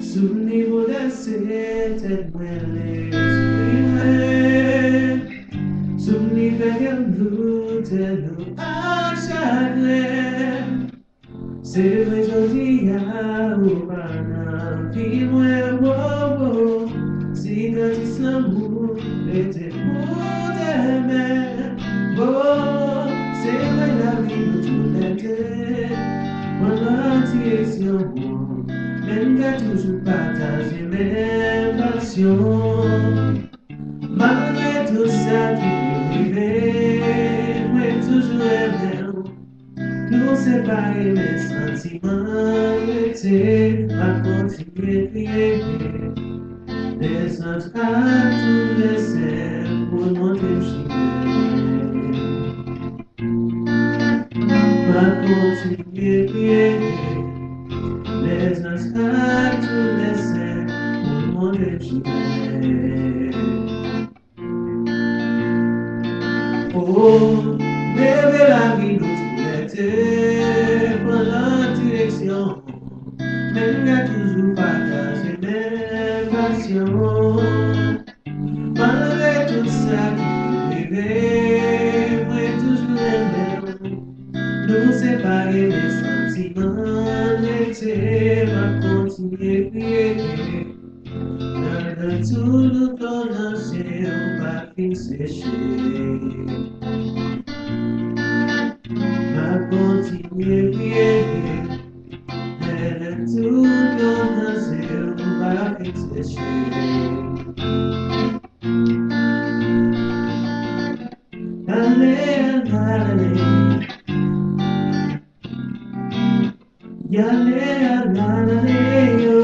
Sul niveau da sete mueles primer sul nivel blu de lo achagler c'est le jodi a urbana film wo si gratis l'amour était pour t'aimer c'est vrai la vie de tout l'été voilà tu es sur moi même qu'à toujours partager mes passions. Malgré tout ça qui peut arriver, moi toujours aimé. Nous séparer mes sentiments, l'été, à continuer de crier. Les autres à tout laisser pour montrer que je à continuer de crier. Les uns à tout laisser pour mon échouer. Oh, rêver la vie de tout l'été, pour la direction, même qu'à toujours partager mes passions. Malgré tout ça qui peut arriver, moi toujours aimé, nous séparer les sentiments. C'est ma continuer crier dans tout le temps ancien pas fin séché ma continuer crier dans tout le temps ancien pas fin séché allez allez Yale alale yo,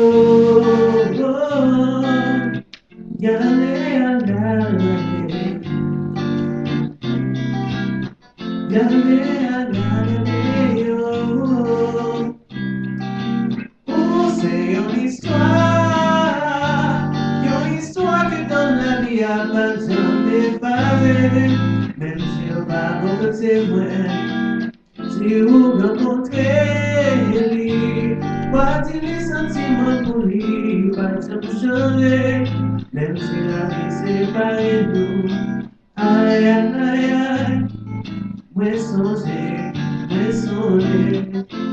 yale alale, yale alale yo. Oh, c'est une histoire que dans la vie a pas jamais parlé, même si on va rencontrer moi. Si vous rencontrez lui, pas de les sentiments pour lui, pas de changer, même si la vie sépare nous. Aïe, aïe, aïe, moi songer,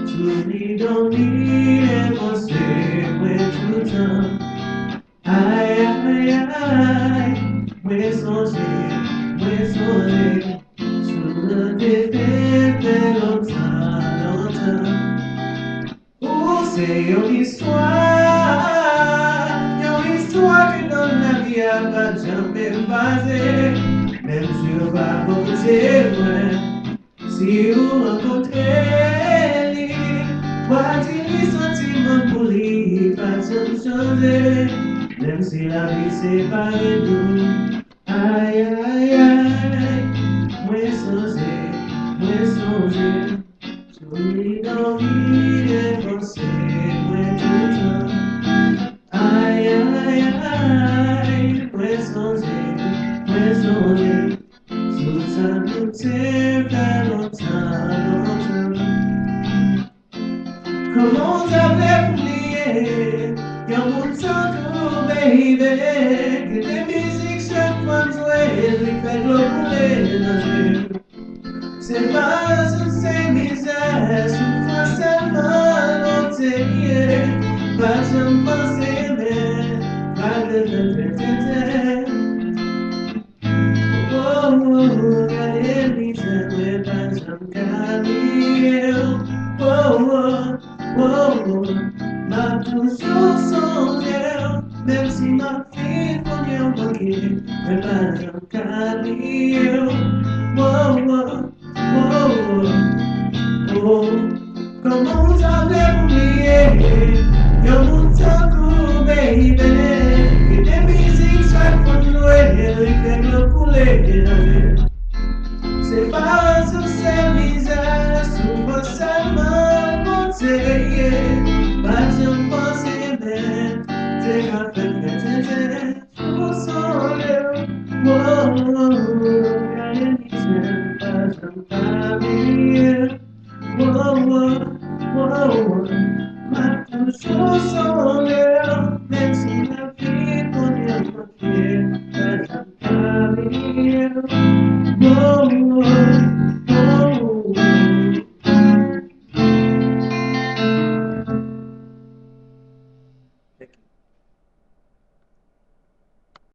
tout lui dormir et penser, moi tout le temps. Aïe, aïe, aïe, moi songer, tout le défait de longtemps. Oh, c'est une histoire que dans la vie a pas jamais passé, même sur va côté loin. Si vous rencontrez lui, voici les sentiments pour lui, pas de changer, même si la vie sépare nous. Aïe, aïe, aïe, moi songer, sur lui dormir et penser, moi tout le temps. Aïe, aïe, aïe, moi songer, tout ça nous fait longtemps. Comment t'avais oublié, y'a mon temps baby, que des musiques chaque fois jouer, lui fait rouler dans les yeux. C'est pas c'est misère, souffrance seulement l'antérieur, pas de penser mais pas de oh, regardez misère, mais pas de carrière. Ma toujours songé, même si ma fille pour me manquer, mais pas de carrière. Comment t'avais oublié, y'a mon temps baby, Facciamo possibile, te perfette, tu solo, che inizia a cantare, ma tu solo, pensi a chi con il tuo piede, a cantare.